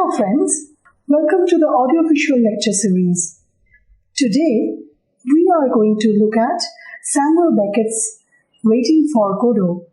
Hello friends, welcome to the audiovisual lecture series. Today we are going to look at Samuel Beckett's Waiting for Godot.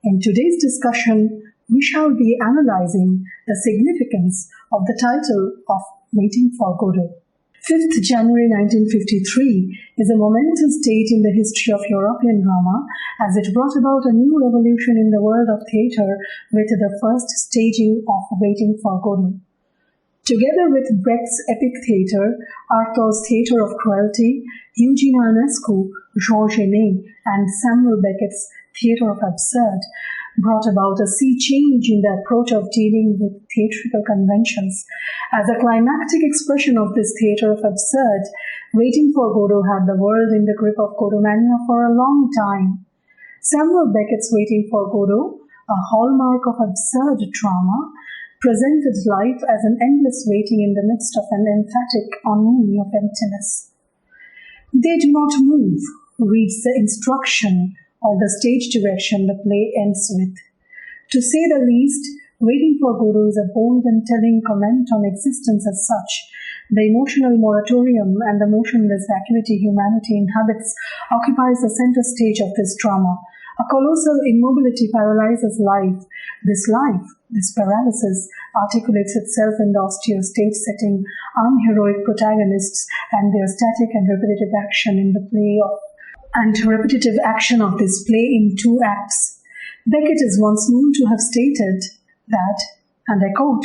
In today's discussion, we shall be analyzing the significance of the title of Waiting for Godot. 5th January 1953 is a momentous date in the history of European drama as it brought about a new revolution in the world of theatre with the first staging of Waiting for Godot. Together with Brecht's epic theatre, Artaud's Theatre of Cruelty, Eugene Ionescu, Georges Enet, and Samuel Beckett's Theatre of Absurd, brought about a sea change in the approach of dealing with theatrical conventions. As a climactic expression of this theatre of absurd, Waiting for Godot had the world in the grip of Godomania for a long time. Samuel Beckett's Waiting for Godot, a hallmark of absurd drama, presented life as an endless waiting in the midst of an emphatic ennui of emptiness. They do not move, reads the instruction or the stage direction the play ends with. To say the least, Waiting for Godot is a bold and telling comment on existence as such. The emotional moratorium and the motionless vacuity humanity inhabits occupies the center stage of this drama. A colossal immobility paralyzes life. This paralysis, articulates itself in the austere stage setting, unheroic protagonists, and their static and repetitive action of this play in two acts. Beckett is once known to have stated that, and I quote,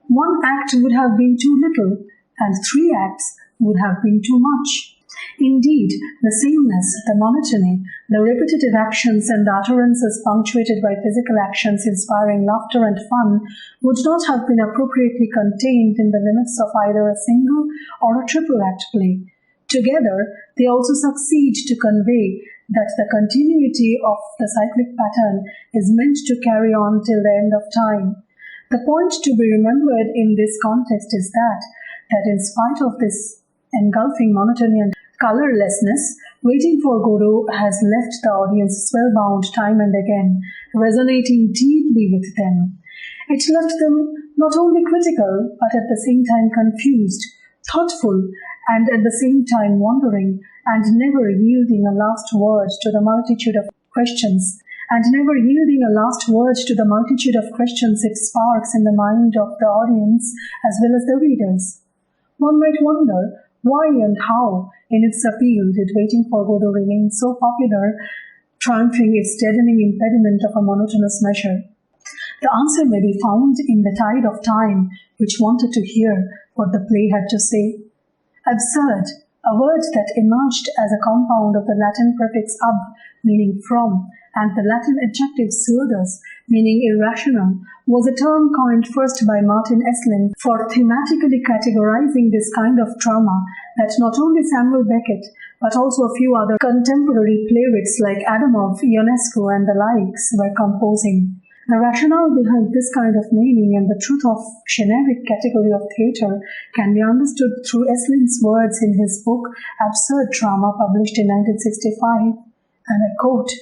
"One act would have been too little, and 3 acts would have been too much." Indeed, the sameness, the monotony, the repetitive actions and the utterances punctuated by physical actions inspiring laughter and fun would not have been appropriately contained in the limits of either a single or a triple act play. Together, they also succeed to convey that the continuity of the cyclic pattern is meant to carry on till the end of time. The point to be remembered in this context is that in spite of this engulfing monotony and colorlessness, Waiting for Godot has left the audience spellbound time and again, resonating deeply with them. It left them not only critical, but at the same time confused, thoughtful, and at the same time wondering, and never yielding a last word to the multitude of questions it sparks in the mind of the audience as well as the readers. One might wonder why and how, in its appeal, did Waiting for Godot remain so popular, triumphing its deadening impediment of a monotonous measure. The answer may be found in the tide of time which wanted to hear what the play had to say. Absurd, a word that emerged as a compound of the Latin prefix ab, meaning from, and the Latin adjective pseudos, meaning irrational, was a term coined first by Martin Esslin for thematically categorizing this kind of drama that not only Samuel Beckett, but also a few other contemporary playwrights like Adamov, Ionescu, and the likes were composing. The rationale behind this kind of naming and the truth of generic category of theatre can be understood through Esslin's words in his book Absurd Drama, published in 1965, and I quote,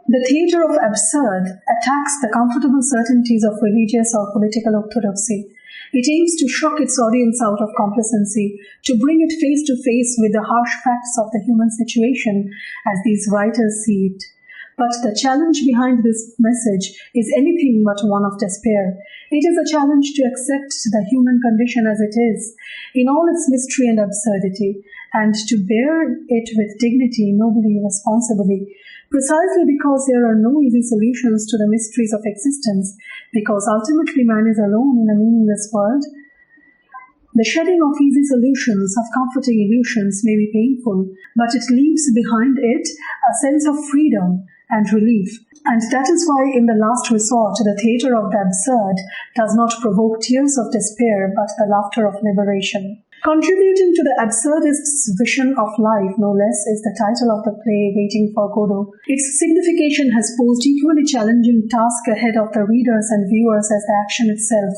"The theatre of absurd attacks the comfortable certainties of religious or political orthodoxy. It aims to shock its audience out of complacency, to bring it face to face with the harsh facts of the human situation as these writers see it. But the challenge behind this message is anything but one of despair. It is a challenge to accept the human condition as it is, in all its mystery and absurdity, and to bear it with dignity, nobly, responsibly, precisely because there are no easy solutions to the mysteries of existence, because ultimately man is alone in a meaningless world. The shedding of easy solutions, of comforting illusions may be painful, but it leaves behind it a sense of freedom and relief. And that is why in the last resort, the theatre of the absurd does not provoke tears of despair, but the laughter of liberation." Contributing to the absurdist's vision of life, no less, is the title of the play, Waiting for Godot. Its signification has posed equally challenging task ahead of the readers and viewers as the action itself.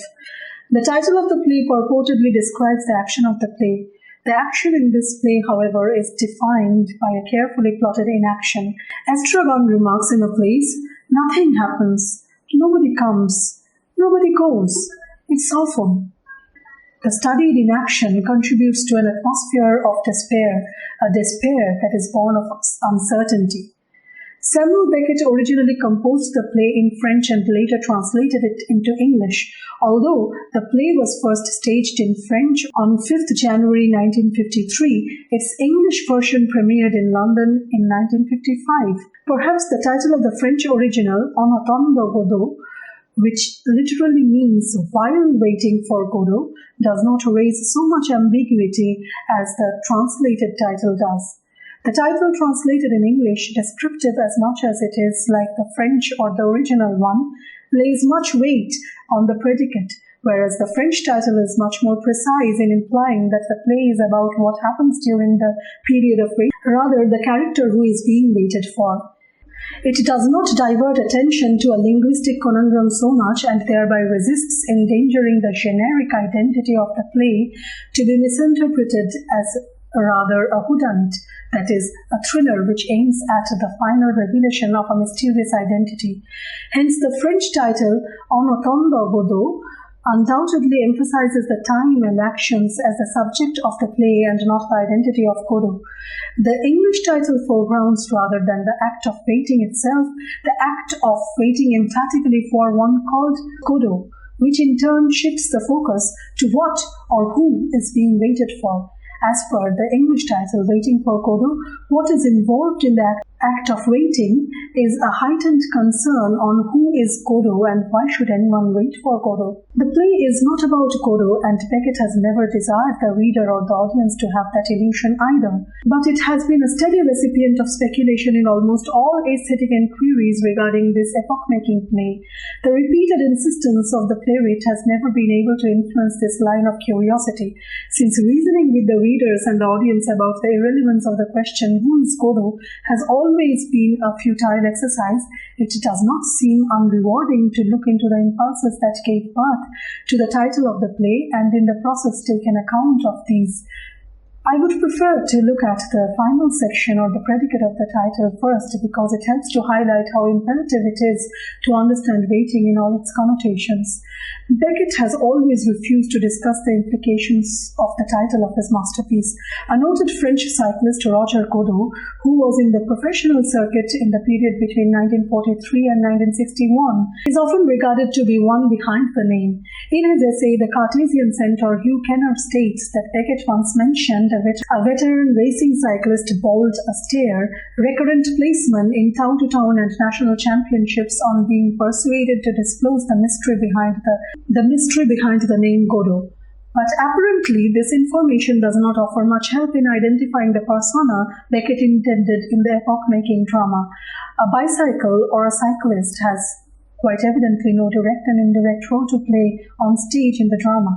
The title of the play purportedly describes the action of the play. The action in this play, however, is defined by a carefully plotted inaction. Estragon remarks in a place, "Nothing happens, nobody comes, nobody goes. It's awful." The studied inaction contributes to an atmosphere of despair, a despair that is born of uncertainty. Samuel Beckett originally composed the play in French and later translated it into English, although the play was first staged in French on 5th January 1953. Its English version premiered in London in 1955. Perhaps the title of the French original, En attendant Godot, which literally means while waiting for Godot, does not raise so much ambiguity as the translated title does. The title translated in English, descriptive as much as it is like the French or the original one, lays much weight on the predicate, whereas the French title is much more precise in implying that the play is about what happens during the period of wait, rather the character who is being waited for. It does not divert attention to a linguistic conundrum so much and thereby resists endangering the generic identity of the play to be misinterpreted as rather a whodunit, that is, a thriller which aims at the final revelation of a mysterious identity. Hence, the French title, En attendant Godot, undoubtedly emphasizes the time and actions as the subject of the play and not the identity of Godot. The English title foregrounds, rather than the act of waiting itself, the act of waiting emphatically for one called Godot, which in turn shifts the focus to what or who is being waited for. As per the English title, Waiting for Godot, what is involved in the act of waiting is a heightened concern on who is Godot and why should anyone wait for Godot. The play is not about Godot, and Beckett has never desired the reader or the audience to have that illusion either. But it has been a steady recipient of speculation in almost all aesthetic inquiries regarding this epoch-making play. The repeated insistence of the playwright has never been able to influence this line of curiosity, since reasoning with the readers and the audience about the irrelevance of the question who is Godot has always been a futile exercise. It does not seem unrewarding to look into the impulses that gave birth to the title of the play and in the process take an account of these. I would prefer to look at the final section or the predicate of the title first because it helps to highlight how imperative it is to understand waiting in all its connotations. Beckett has always refused to discuss the implications of the title of his masterpiece. A noted French cyclist, Roger Godot, who was in the professional circuit in the period between 1943 and 1961, is often regarded to be one behind the name. In his essay, The Cartesian Centaur, Hugh Kenner states that Beckett once mentioned a veteran racing cyclist Bold Astaire, recurrent placeman in town-to-town and national championships, on being persuaded to disclose the mystery behind the name Godot. But apparently, this information does not offer much help in identifying the persona Beckett intended in the epoch-making drama. A bicycle or a cyclist has quite evidently no direct and indirect role to play on stage in the drama,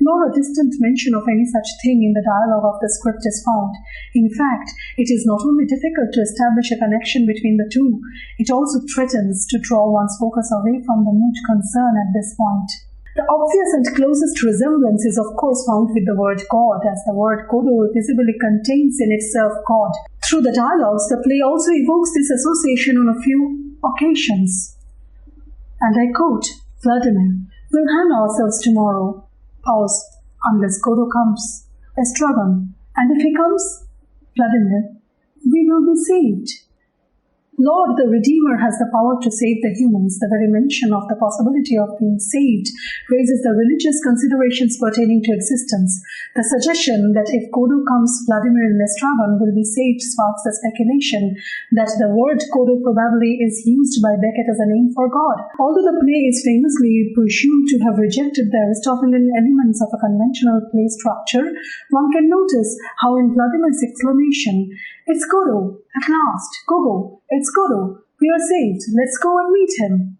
nor a distant mention of any such thing in the dialogue of the script is found. In fact, it is not only difficult to establish a connection between the two, it also threatens to draw one's focus away from the moot concern at this point. The obvious and closest resemblance is of course found with the word God, as the word Godot visibly contains in itself God. Through the dialogues, the play also evokes this association on a few occasions. And I quote, Vladimir, we'll hang ourselves tomorrow. Pause. Unless Godot comes. Estragon. And if he comes? Vladimir, we will be saved. Lord, the Redeemer, has the power to save the humans. The very mention of the possibility of being saved raises the religious considerations pertaining to existence. The suggestion that if Godot comes, Vladimir and Estragon will be saved sparks the speculation that the word Godot probably is used by Beckett as a name for God. Although the play is famously presumed to have rejected the Aristotelian elements of a conventional play structure, one can notice how in Vladimir's exclamation, "It's Godot, at last, Gogo, it's Godot, we are saved, let's go and meet him,"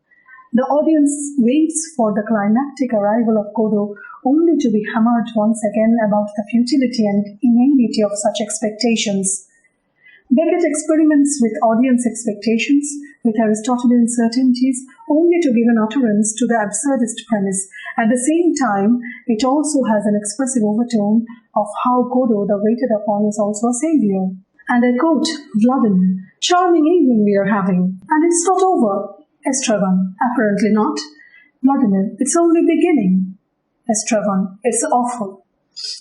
the audience waits for the climactic arrival of Godot, only to be hammered once again about the futility and inanity of such expectations. Beckett experiments with audience expectations, with Aristotelian certainties, only to give an utterance to the absurdist premise. At the same time, it also has an expressive overtone of how Godot, the waited upon, is also a savior. And I quote, Vladimir, charming evening we are having, and it's not over. Estragon, apparently not. Vladimir, it's only beginning. Estragon. It's awful.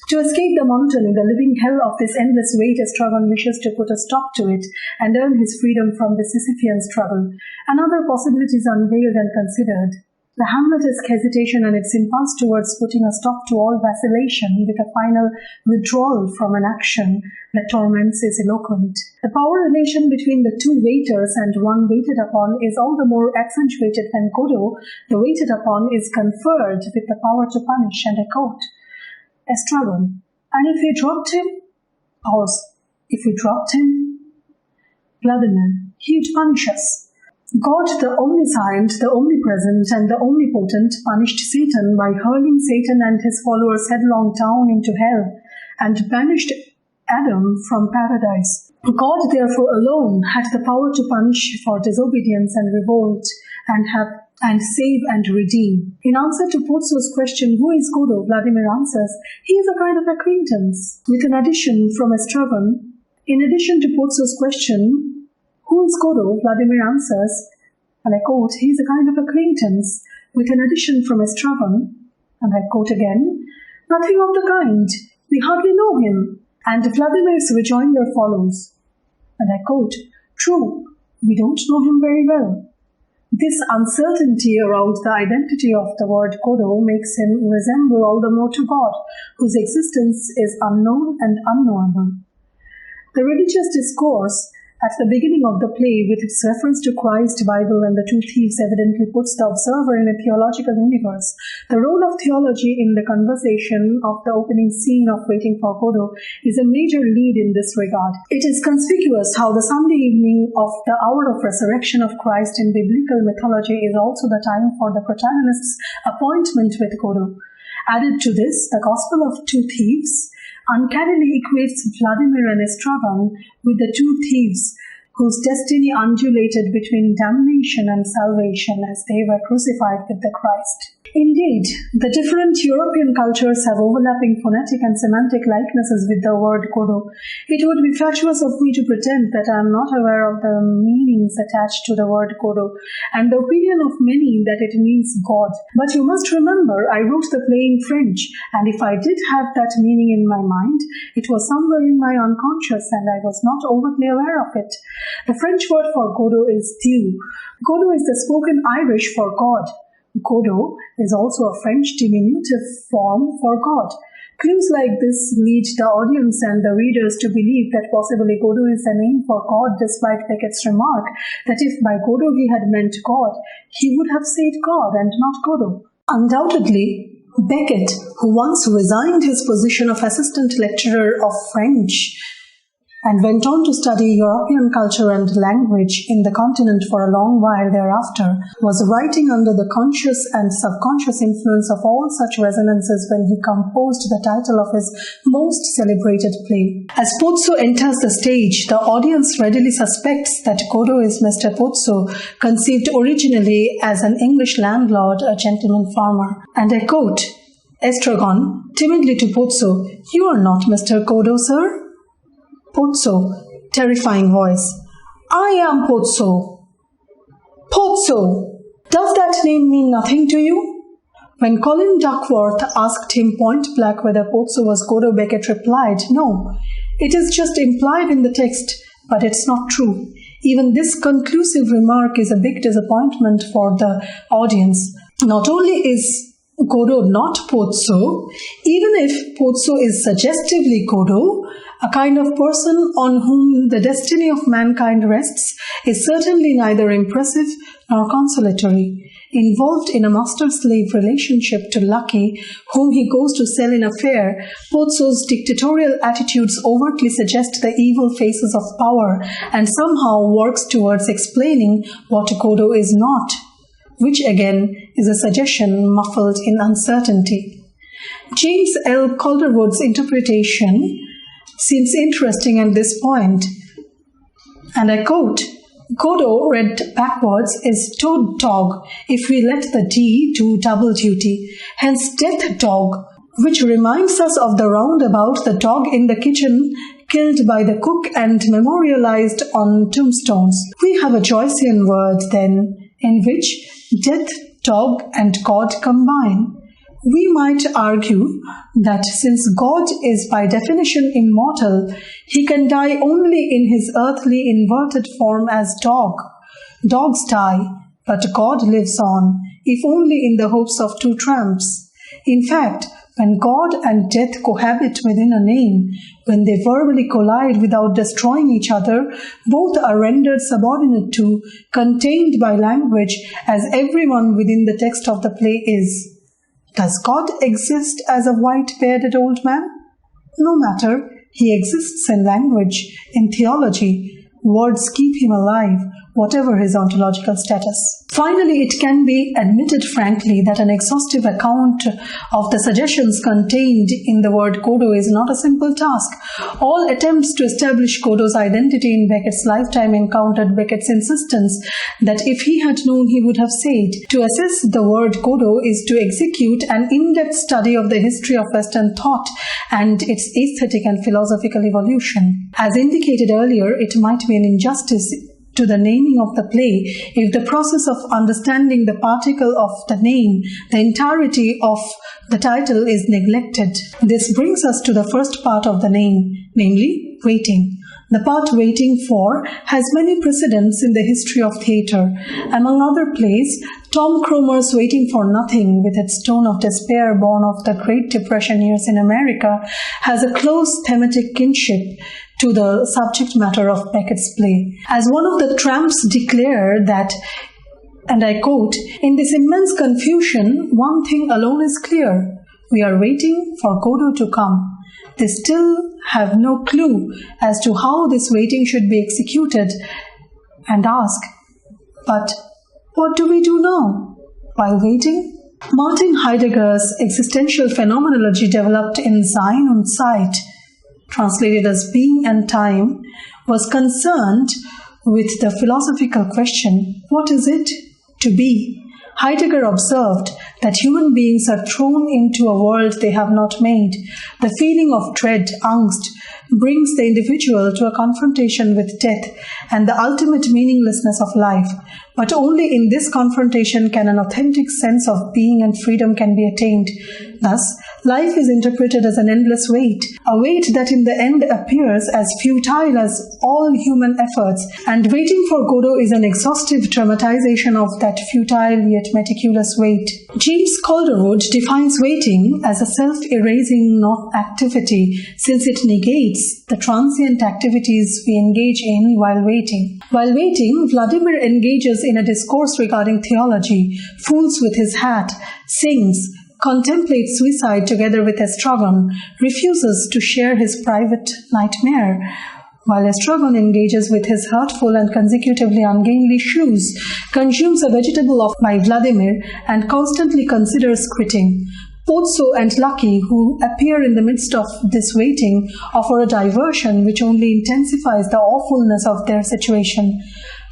To escape the monotony, the living hell of this endless wait, Estragon wishes to put a stop to it and earn his freedom from the Sisyphean struggle. Another possibility is unveiled and considered. The Hamletic hesitation and its impulse towards putting a stop to all vacillation with a final withdrawal from an action that torments is eloquent. The power relation between the two waiters and one waited upon is all the more accentuated when Godot, the waited upon, is conferred with the power to punish, and I quote, Estragon, and if we dropped him? Pause. If we dropped him? Vladimir, he'd punish us. God, the omniscient, the omnipresent, and the omnipotent, punished Satan by hurling Satan and his followers headlong down into hell, and banished Adam from paradise. God, therefore, alone had the power to punish for disobedience and revolt, and save and redeem. In answer to Pozzo's question, who is Godot, Vladimir answers, he is a kind of acquaintance. With an addition from Estragon, in addition to Pozzo's question, who is Godot, Vladimir answers, and I quote, he is a kind of acquaintance. With an addition from Estragon, and I quote again, nothing of the kind. We hardly know him. And Vladimir's rejoinder follows, and I quote, true, we don't know him very well. This uncertainty around the identity of the word Godot makes him resemble all the more to God, whose existence is unknown and unknowable. The religious discourse at the beginning of the play, with its reference to Christ, Bible, and the two thieves, evidently puts the observer in a theological universe. The role of theology in the conversation of the opening scene of Waiting for Godot is a major lead in this regard. It is conspicuous how the Sunday evening of the hour of resurrection of Christ in biblical mythology is also the time for the protagonist's appointment with Godot. Added to this, the Gospel of Two Thieves uncannily equates Vladimir and Estragon with the two thieves whose destiny undulated between damnation and salvation as they were crucified with the Christ. Indeed, the different European cultures have overlapping phonetic and semantic likenesses with the word Godot. It would be fatuous of me to pretend that I am not aware of the meanings attached to the word Godot, and the opinion of many that it means God. But you must remember, I wrote the play in French, and if I did have that meaning in my mind, it was somewhere in my unconscious, and I was not overtly aware of it. The French word for Godot is Dieu. Godot is the spoken Irish for God. Godot is also a French diminutive form for God. Clues like this lead the audience and the readers to believe that possibly Godot is the name for God, despite Beckett's remark that if by Godot he had meant God, he would have said God and not Godot. Undoubtedly, Beckett, who once resigned his position of assistant lecturer of French and went on to study European culture and language in the continent for a long while thereafter, was writing under the conscious and subconscious influence of all such resonances when he composed the title of his most celebrated play. As Pozzo enters the stage, the audience readily suspects that Godot is Mr. Pozzo, conceived originally as an English landlord, a gentleman farmer. And I quote, Estragon, timidly to Pozzo, you are not Mr. Godot, sir? Pozzo, terrifying voice. I am Pozzo. Pozzo! Does that name mean nothing to you? When Colin Duckworth asked him point blank whether Pozzo was Godot, Beckett replied, no, it is just implied in the text, but it's not true. Even this conclusive remark is a big disappointment for the audience. Not only is Godot not Pozzo, even if Pozzo is suggestively Godot, a kind of person on whom the destiny of mankind rests, is certainly neither impressive nor consolatory. Involved in a master-slave relationship to Lucky, whom he goes to sell in a fair, Pozzo's dictatorial attitudes overtly suggest the evil faces of power and somehow works towards explaining what Godot is not, which again is a suggestion muffled in uncertainty. James L. Calderwood's interpretation seems interesting at this point, and I quote, Godot, read backwards, is toad dog if we let the D do double duty, hence death dog, which reminds us of the roundabout, the dog in the kitchen killed by the cook and memorialized on tombstones. We have a Joycean word then, in which death, dog and God combine. We might argue that since God is by definition immortal, he can die only in his earthly inverted form as dog. Dogs die, but God lives on, if only in the hopes of two tramps. In fact, when God and death cohabit within a name, when they verbally collide without destroying each other, both are rendered subordinate to, contained by language, as everyone within the text of the play is. Does God exist as a white-bearded old man? No matter, he exists in language, in theology. Words keep him alive, whatever his ontological status. Finally, it can be admitted frankly that an exhaustive account of the suggestions contained in the word Godot is not a simple task. All attempts to establish Godot's identity in Beckett's lifetime encountered Beckett's insistence that if he had known, he would have said, to assess the word Godot is to execute an in-depth study of the history of Western thought and its aesthetic and philosophical evolution. As indicated earlier, it might be an injustice to the naming of the play if the process of understanding the particle of the name, the entirety of the title, is neglected. This brings us to the first part of the name, namely waiting. The part waiting for has many precedents in the history of theatre. Among other plays, Tom Cromer's Waiting for Nothing, with its tone of despair born of the Great Depression years in America, has a close thematic kinship to the subject matter of Beckett's play. As one of the tramps declared that, and I quote, "In this immense confusion, one thing alone is clear. We are waiting for Godot to come. They still have no clue as to how this waiting should be executed and ask, but what do we do now while waiting?" Martin Heidegger's existential phenomenology, developed in Sein und Zeit, translated as being and time, was concerned with the philosophical question, what is it to be? Heidegger observed that human beings are thrown into a world they have not made. The feeling of dread, angst, brings the individual to a confrontation with death and the ultimate meaninglessness of life. But only in this confrontation can an authentic sense of being and freedom can be attained. Thus, life is interpreted as an endless wait, a wait that in the end appears as futile as all human efforts, and Waiting for Godot is an exhaustive dramatization of that futile yet meticulous wait. James Calderwood defines waiting as a self-erasing activity, since it negates the transient activities we engage in while waiting. While waiting, Vladimir engages in a discourse regarding theology, fools with his hat, sings, contemplates suicide together with Estragon, refuses to share his private nightmare, while Estragon engages with his hurtful and consecutively ungainly shoes, consumes a vegetable by Vladimir, and constantly considers quitting. Pozzo and Lucky, who appear in the midst of this waiting, offer a diversion which only intensifies the awfulness of their situation.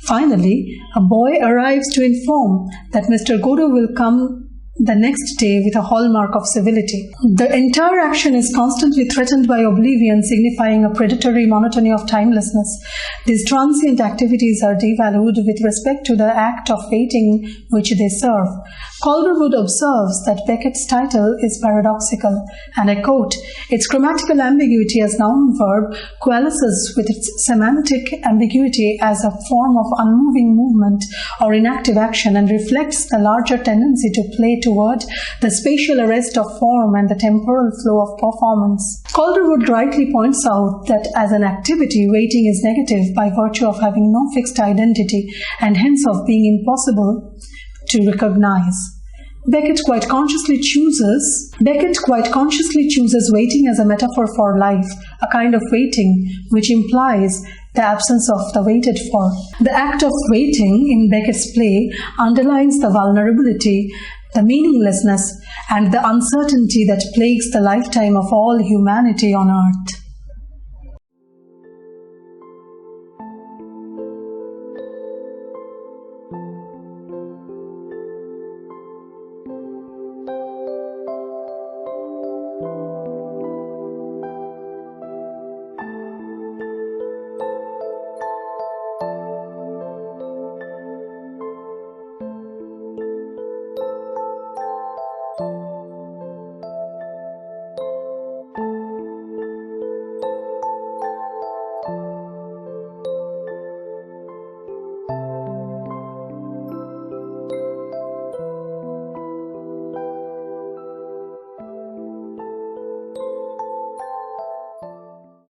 Finally, a boy arrives to inform that Mr. Godot will come the next day with a hallmark of civility. The entire action is constantly threatened by oblivion, signifying a predatory monotony of timelessness. These transient activities are devalued with respect to the act of waiting which they serve. Calderwood observes that Beckett's title is paradoxical, and I quote, "Its grammatical ambiguity as noun-verb coalesces with its semantic ambiguity as a form of unmoving movement or inactive action, and reflects the larger tendency to play toward the spatial arrest of form and the temporal flow of performance." Calderwood rightly points out that as an activity, waiting is negative by virtue of having no fixed identity and hence of being impossible to recognize. Beckett quite consciously chooses waiting as a metaphor for life, a kind of waiting which implies the absence of the waited for. The act of waiting in Beckett's play underlines the vulnerability, the meaninglessness, and the uncertainty that plagues the lifetime of all humanity on earth.